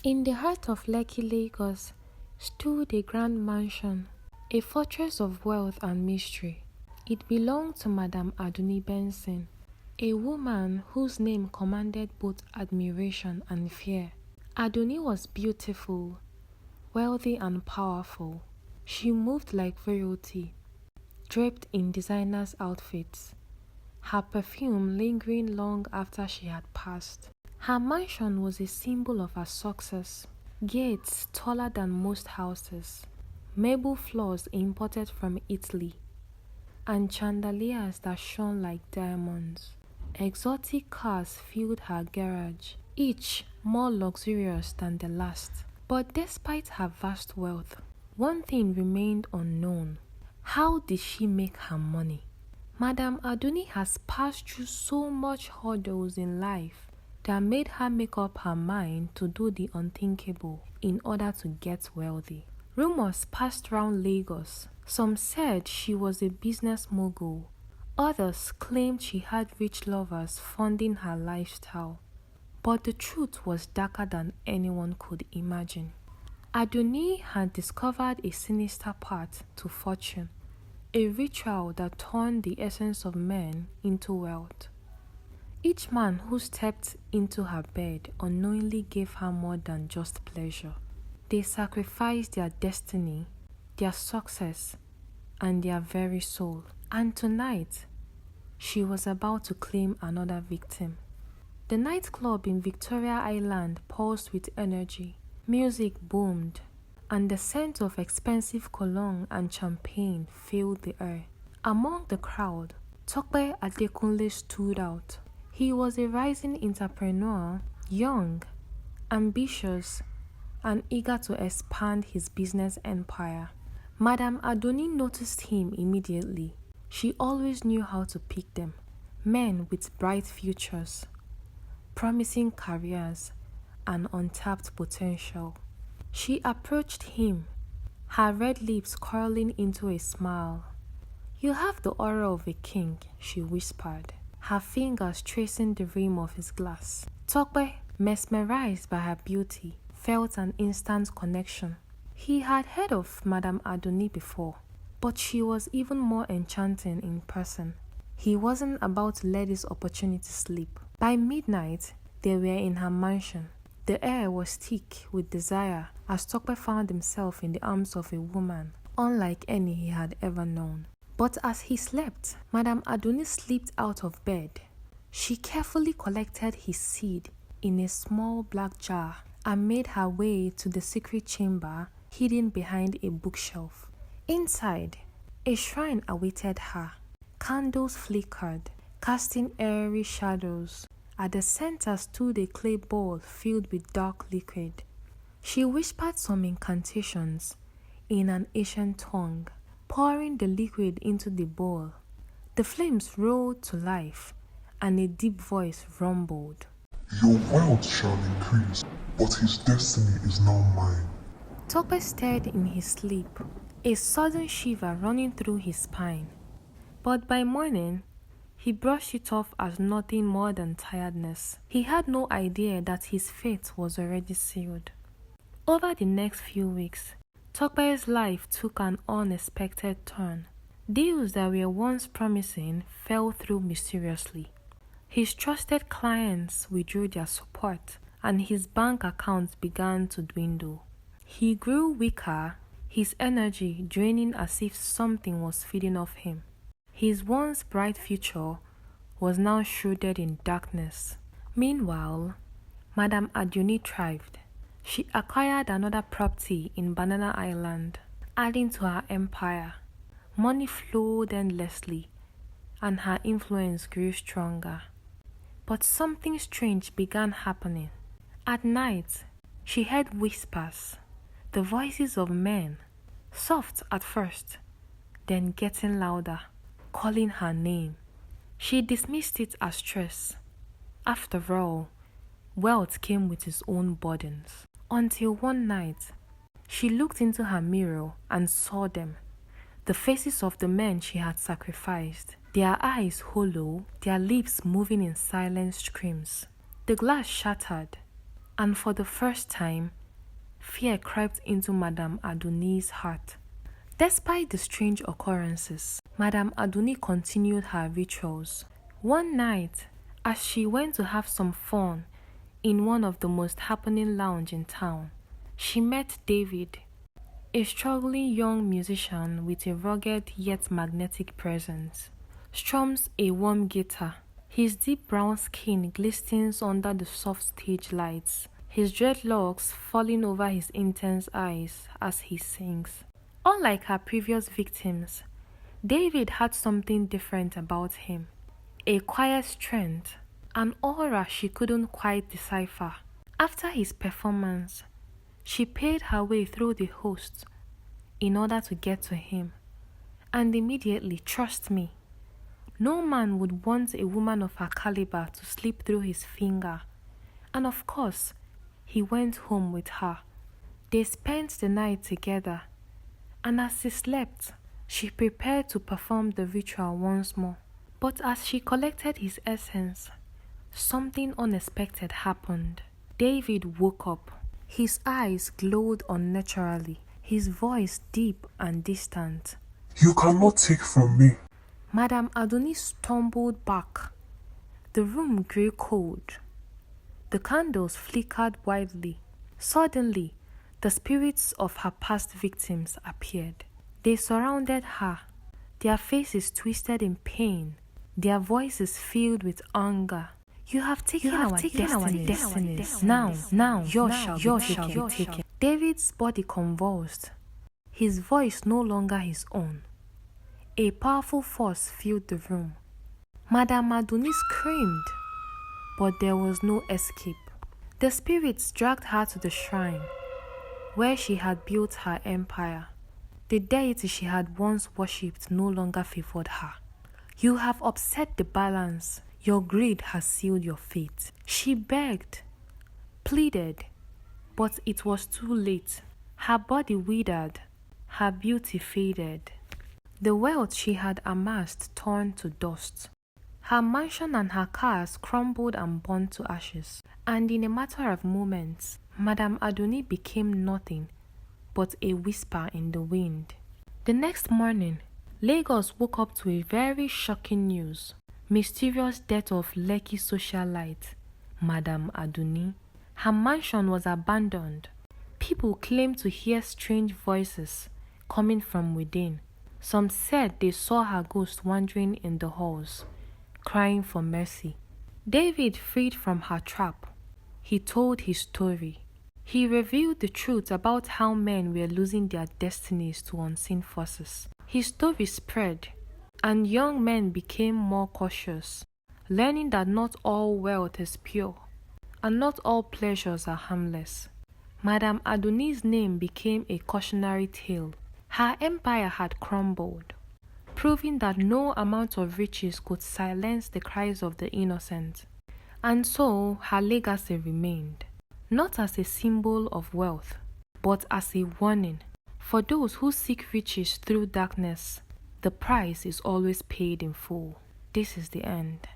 In the heart of Lekki, Lagos, stood a grand mansion, a fortress of wealth and mystery. It belonged to Madame Adunni Benson, a woman whose name commanded both admiration and fear. Adunni was beautiful, wealthy and powerful. She moved like royalty, draped in designers' outfits, her perfume lingering long after she had passed. Her mansion was a symbol of her success. Gates taller than most houses, marble floors imported from Italy, and chandeliers that shone like diamonds. Exotic cars filled her garage, each more luxurious than the last. But despite her vast wealth, one thing remained unknown. How did she make her money? Madame Adunni has passed through so much hurdles in life that made her make up her mind to do the unthinkable in order to get wealthy. Rumors passed around Lagos. Some said she was a business mogul. Others claimed she had rich lovers funding her lifestyle. But the truth was darker than anyone could imagine. Adunni had discovered a sinister path to fortune, a ritual that turned the essence of men into wealth. Each man who stepped into her bed unknowingly gave her more than just pleasure. They sacrificed their destiny, their success, and their very soul. And tonight, she was about to claim another victim. The nightclub in Victoria Island pulsed with energy. Music boomed, and the scent of expensive cologne and champagne filled the air. Among the crowd, Tope Adekunle stood out. He was a rising entrepreneur, young, ambitious, and eager to expand his business empire. Madame Adunni noticed him immediately. She always knew how to pick them. Men with bright futures, promising careers, and untapped potential. She approached him, her red lips curling into a smile. "You have the aura of a king," she whispered, her fingers tracing the rim of his glass. Tope, mesmerized by her beauty, felt an instant connection. He had heard of Madame Adunni before, but she was even more enchanting in person. He wasn't about to let this opportunity slip. By midnight, they were in her mansion. The air was thick with desire as Tope found himself in the arms of a woman unlike any he had ever known. But as he slept, Madame Adunni slipped out of bed. She carefully collected his seed in a small black jar and made her way to the secret chamber hidden behind a bookshelf. Inside, a shrine awaited her. Candles flickered, casting airy shadows. At the center stood a clay bowl filled with dark liquid. She whispered some incantations in an ancient tongue, pouring the liquid into the bowl. The flames roared to life, and a deep voice rumbled. "Your wealth shall increase, but his destiny is now mine." Tope stirred in his sleep, a sudden shiver running through his spine. But by morning, he brushed it off as nothing more than tiredness. He had no idea that his fate was already sealed. Over the next few weeks, Tope's life took an unexpected turn. Deals that were once promising fell through mysteriously. His trusted clients withdrew their support, and his bank accounts began to dwindle. He grew weaker, his energy draining as if something was feeding off him. His once bright future was now shrouded in darkness. Meanwhile, Madame Adunni thrived. She acquired another property in Banana Island, adding to her empire. Money flowed endlessly, and her influence grew stronger. But something strange began happening. At night, she heard whispers, the voices of men, soft at first, then getting louder, calling her name. She dismissed it as stress. After all, wealth came with its own burdens. Until one night, she looked into her mirror and saw them, the faces of the men she had sacrificed, their eyes hollow, their lips moving in silent screams. The glass shattered, And for the first time, fear crept into Madame Adunni's heart. Despite the strange occurrences, Madame Adunni continued her rituals. One night, as she went to have some fun in one of the most happening lounges in town, she met David, a struggling young musician with a rugged yet magnetic presence. Strums a warm guitar. His deep brown skin glistens under the soft stage lights, his dreadlocks falling over his intense eyes as he sings. Unlike her previous victims, David had something different about him. A quiet strength, an aura she couldn't quite decipher. After his performance, she paid her way through the host in order to get to him. And immediately, trust me, no man would want a woman of her caliber to slip through his finger. And of course, he went home with her. They spent the night together. And as he slept, she prepared to perform the ritual once more. But as she collected his essence, something unexpected happened. David woke up. His eyes glowed unnaturally, his voice deep and distant. You cannot take from me. Madame Adunni stumbled back. The room grew cold. The candles flickered wildly. Suddenly, the spirits of her past victims appeared. They surrounded her, their faces twisted in pain, their voices filled with anger. You have taken our destinies. Now, yours shall be taken. David's body convulsed, his voice no longer his own. A powerful force filled the room. Madame Adunni screamed, but there was no escape. The spirits dragged her to the shrine, where she had built her empire. The deity she had once worshipped no longer favored her. You have upset the balance. Your greed has sealed your fate. She begged, pleaded, but it was too late. Her body withered, her beauty faded. The wealth she had amassed turned to dust. Her mansion and her cars crumbled and burned to ashes. And in a matter of moments, Madame Adunni became nothing but a whisper in the wind. The next morning, Lagos woke up to a very shocking news. Mysterious death of Lekki socialite, Madame Adunni. Her mansion was abandoned. People claimed to hear strange voices coming from within. Some said they saw her ghost wandering in the halls, crying for mercy. David freed from her trap. He told his story. He revealed the truth about how men were losing their destinies to unseen forces. His story spread, and young men became more cautious, learning that not all wealth is pure, and not all pleasures are harmless. Madame Adunni's name became a cautionary tale. Her empire had crumbled, proving that no amount of riches could silence the cries of the innocent. And so her legacy remained, not as a symbol of wealth, but as a warning. For those who seek riches through darkness, the price is always paid in full. This is the end.